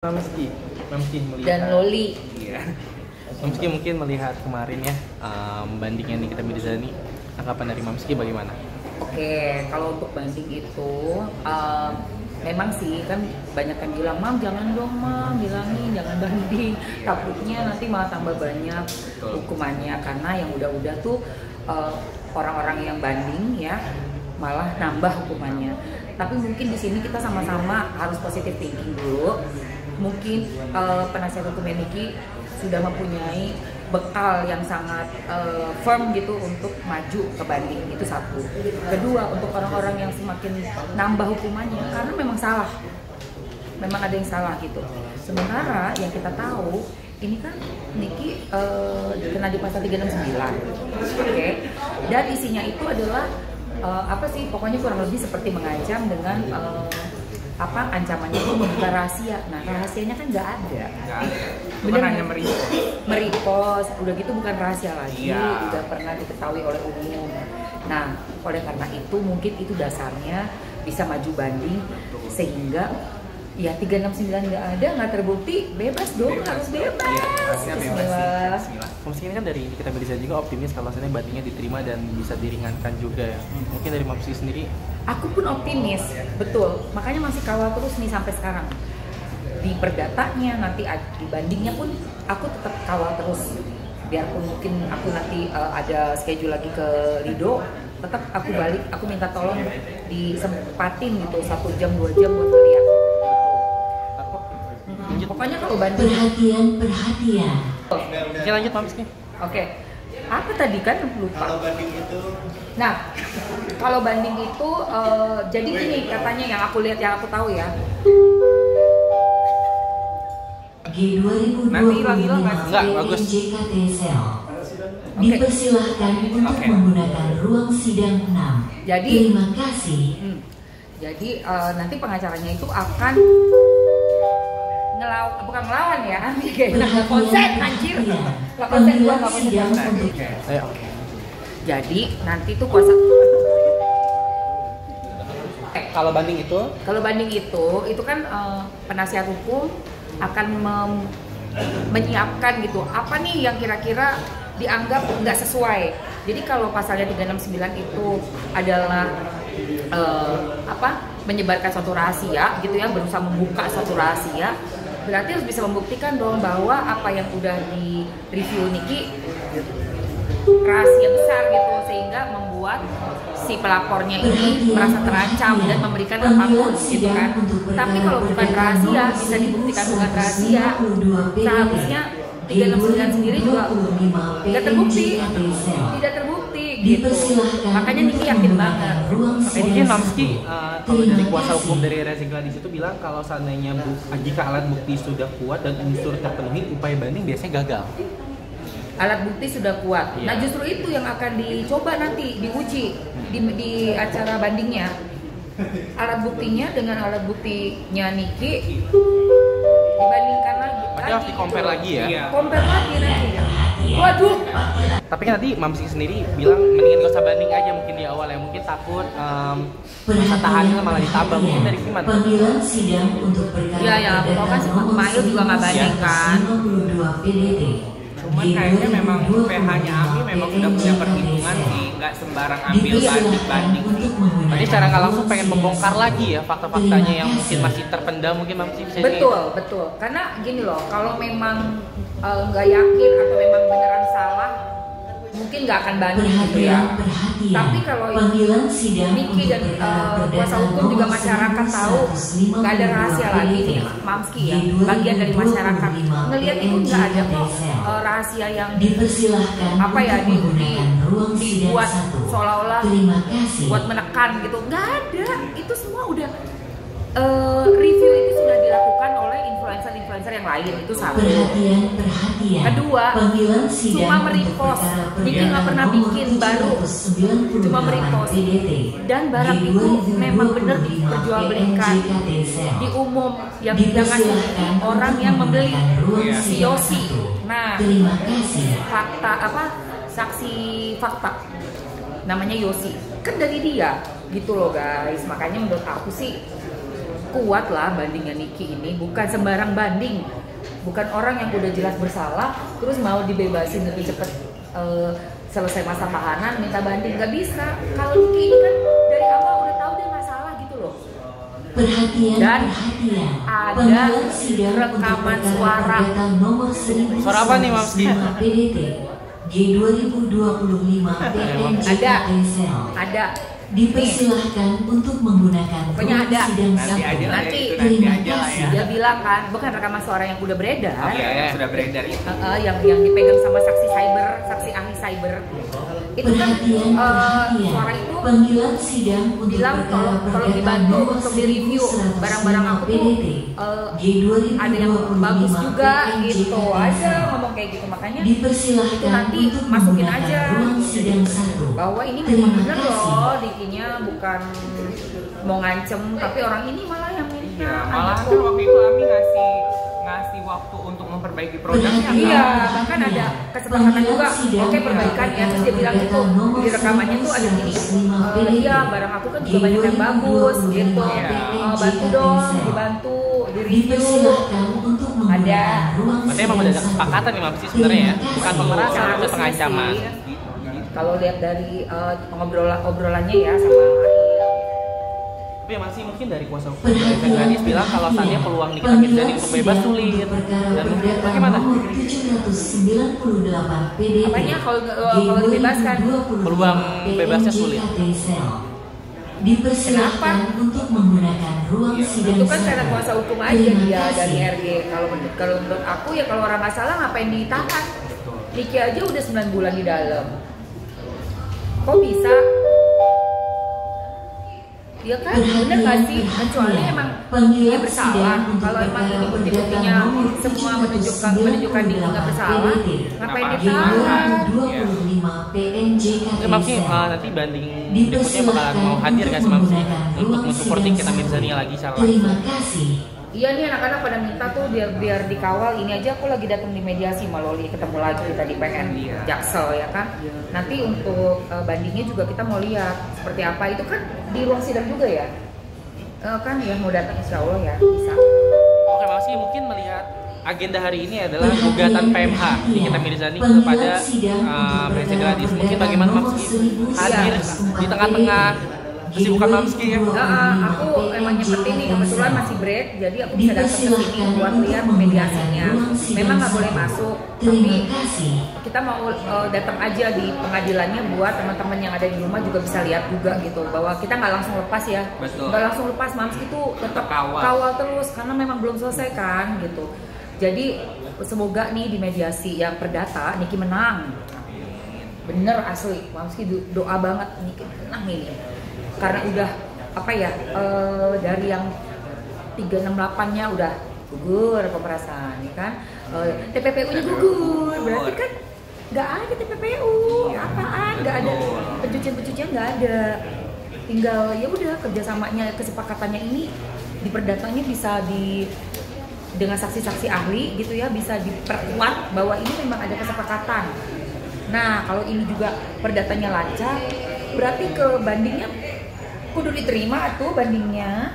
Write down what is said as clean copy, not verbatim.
Mamski melihat dan Loli. Iya. Mamski mungkin melihat kemarin ya bandingnya Nikita Mirzani, tanggapan dari Mamski bagaimana? Oke, kalau untuk banding itu memang sih kan banyak yang bilang, "Mam jangan dong Mam, bilangin jangan banding, takutnya nanti malah tambah banyak hukumannya." Karena yang udah-udah tuh orang-orang yang banding ya malah nambah hukumannya. Tapi mungkin di sini kita sama-sama harus positive thinking dulu. Mungkin penasihat hukum Niki sudah mempunyai bekal yang sangat firm gitu untuk maju ke banding, itu satu. Kedua, untuk orang-orang yang semakin nambah hukumannya karena memang salah, memang ada yang salah gitu. Sementara yang kita tahu ini kan Niki kena di pasal 369, oke? Dan isinya itu adalah apa sih? Pokoknya kurang lebih seperti mengancam dengan ancamannya itu membuka rahasia. Nah, rahasianya kan nggak ada. Bener, hanya merepost, udah gitu bukan rahasia lagi, iya. Udah pernah diketahui oleh umum. Nah, oleh karena itu mungkin itu dasarnya bisa maju banding, sehingga ya 369 nggak terbukti, bebas dong, harus bebas. Iya, Bismillah. Mamski ini kan dari Nikita Mirzani juga optimis kalau misalnya bandingnya diterima dan bisa diringankan juga ya. Mungkin dari Mamski sendiri? Aku pun optimis, betul. Makanya masih kawal terus nih sampai sekarang. Di perdatanya, nanti di bandingnya pun aku tetap kawal terus. Biarpun mungkin aku nanti ada schedule lagi ke Lido, tetap aku balik, aku minta tolong disempatin gitu 1 jam 2 jam buat ngeliat. Pokoknya kalau banding. Perhatian. Oke, lanjut Mamski. Oke. Apa tadi kan lupa. Kalau banding itu, Nah, kalau banding itu jadi gini katanya yang aku lihat, yang aku tahu ya. G2025 Nanti hilang-hilang kan? Enggak, bagus. JKTSL dipersilahkan untuk menggunakan ruang sidang 6. Jadi, Terima kasih. Jadi nanti pengacaranya itu akan bukan ngelawan ya, kayak nggak konsen anjir, nggak konsen gua nggak konsen. Ayo. Jadi nanti tuh kuasa. Kalau banding itu kan penasihat hukum akan menyiapkan gitu apa nih yang kira-kira dianggap nggak sesuai. Jadi kalau pasalnya 369 itu adalah menyebarkan suatu rahasia gitu ya, berusaha membuka suatu rahasia, berarti harus bisa membuktikan dong bahwa apa yang udah di review Niki rahasia besar gitu, sehingga membuat si pelapornya ini merasa terancam dan memberikan apapun gitu kan. Tapi kalau bukan rahasia, bisa dibuktikan bukan rahasia, seharusnya 369 sendiri juga tidak terbukti gitu. Makanya Niki yakin banget. Mungkin Mamski kalau dari kuasa hukum dari Reza Gladys itu bilang kalau seandainya jika alat bukti sudah kuat dan unsur terpenuhi, upaya banding biasanya gagal. Alat bukti sudah kuat. Nah, justru itu yang akan dicoba nanti diuji di acara bandingnya. Alat buktinya dengan alat buktinya Niki dibandingkan lagi. Berarti harus di-compare lagi ya? Compare lagi nanti. Waduh. Tapi kan nanti Mamski sendiri bilang mendingan gak usah banding aja mungkin di awal ya, mungkin takut masa tahannya malah ditambah, mungkin dari gimana? Panggilan sidang untuk perkara Iya, yang aku tahu kan si Mail juga nggak banding kan. 52 PDT. cuman kayaknya memang PH-nya Ami memang sudah punya perhitungan sih, nggak sembarang ambil banding. Jadi secara nggak langsung pengen membongkar lagi ya fakta-faktanya yang mungkin masih terpendam, mungkin Mamski bisa Betul. Karena gini loh, kalau memang nggak yakin atau memang beneran salah, mungkin nggak akan banding gitu ya. Tapi kalau Niki dan kuasa hukum juga masyarakat tahu nggak ada rahasia lagi nih, Mamski ya, bagian dari masyarakat ngelihat itu nggak ada kok rahasia yang dibuat seolah-olah buat menekan gitu, nggak ada. Itu semua udah review itu sudah dilakukan oleh influencer yang lain, itu satu. Kedua, cuma merepost. Niki nggak pernah bikin baru, cuma merepost. Dan barang itu memang benar diperjualbelikan di umum, yang tidak ngasih orang yang membeli, si Yosi. Nah, saksi fakta namanya Yosi kan dari dia gitu loh guys. Makanya menurut aku sih kuat lah bandingnya Niki ini, bukan sembarang banding, bukan orang yang udah jelas bersalah terus mau dibebasin lebih cepat selesai masa tahanan minta banding, nggak bisa. Kalau Niki ini kan dari awal udah tahu dia nggak salah gitu loh. Perhatian, Dan perhatian. ada Panggilan sidang untuk rekaman perkara suara. perdata nomor 1000 Suara apa nih, Mamski? PDT G2025 PNJKTSL. Ada. Dipersilahkan untuk menggunakan Pokoknya ruang ada. sidang Nanti satu. aja lah ya, Nanti. itu nanti aja lah ya. Dia bilang kan, bukan rekaman suara yang udah beredar. Yang sudah beredar itu. Yang dipegang sama saksi ahli cyber. Itu kan Perhatian, perhatian. suara itu Panggilan sidang untuk bilang perkara tolong perdata dibantu nomor untuk direview 1105 barang-barang aku tuh PDT G2025 ada yang bagus juga gitu PNJKTSL. aja, ngomong kayak gitu. Makanya Dipersilahkan itu nanti untuk masukin menggunakan aja ruang sidang satu. bahwa ini Terima memang bener kasih. loh, Dikinya bukan mau ngancem, tapi orang ini malah yang minta. Ya, malah kan waktu itu Ami ngasih waktu untuk memperbaiki produknya kan. Iya, bahkan ada kesepakatan juga, oke perbaikan ya, terus dia bilang gitu, di rekamannya tuh ada gini, iya barang aku kan juga banyak yang bagus gitu, bantu dong, dibantu, di review. Dipersilahkan untuk Ada. menggunakan ruang Berarti emang udah ada kesepakatan nih Mamski sebenarnya ya, bukan pemerasan tapi Harusnya pengancaman. sih, kalau lihat dari obrolannya ya sama Tapi masih mungkin dari kuasa hukum dari Gadis bilang kalau saatnya peluang Nikita Mirzani untuk bebas sulit. Dan mungkin bagaimana? 798 PDT Apanya kalau dibebaskan? Peluang bebasnya sulit. Dipersilahkan untuk menggunakan ruang sidang itu kan karena satu. kuasa hukum aja Terima dia kasih. dari RG. Kalau menurut aku ya kalau orang nggak salah ngapain ditahan? Niki aja udah 9 bulan di dalam. Kok bisa? Dia kan bener nggak sih? Kecuali emang dia bersalah. Kalau emang ini bukti-buktinya semua menunjukkan Niki nggak bersalah, ngapain ditahan? 25 PNJKTSL. Ya, Mamski nanti banding berikutnya bakalan mau hadir nggak sih Mamski untuk mensupport Nikita Mirzani lagi secara Terima langsung? kasih. Iya nih anak-anak pada minta tuh biar dikawal. Ini aja aku lagi datang di mediasi sama Loli, ketemu lagi kita di PN Jaksel ya kan. Nanti untuk bandingnya juga kita mau lihat seperti apa. Itu kan di ruang sidang juga ya. Kan ya mau datang insya Allah ya bisa. Oke Mamski, mungkin melihat agenda hari ini adalah gugatan PMH Nikita Mirzani kepada Presiden Gadis. Mungkin bagaimana Mamski hadir di tengah-tengah kesibukan Mamski ya? Aku emang nyempetin nih, kebetulan masih break, jadi aku bisa datang ke sini buat lihat mediasinya. Memang nggak boleh masuk, tapi kita mau datang aja di pengadilannya buat teman-teman yang ada di rumah juga bisa lihat juga gitu, bahwa kita nggak langsung lepas ya. Betul. Nggak langsung lepas, Mamski itu tetap kawal terus karena memang belum selesai kan gitu. Jadi semoga nih di mediasi yang perdata Niki menang. Bener asli, Mamski doa banget Niki menang ini. Karena udah apa ya, dari yang 368-nya udah gugur pemerasan ya kan, TPPU-nya gugur, berarti kan nggak ada TPPU, apaan, nggak ada pencucian nggak ada, tinggal ya udah kerjasamanya, kesepakatannya ini di perdatanya bisa dengan saksi-saksi ahli gitu ya, bisa diperkuat bahwa ini memang ada kesepakatan. Nah kalau ini juga perdatanya lancar, berarti ke bandingnya kudu diterima tuh bandingnya.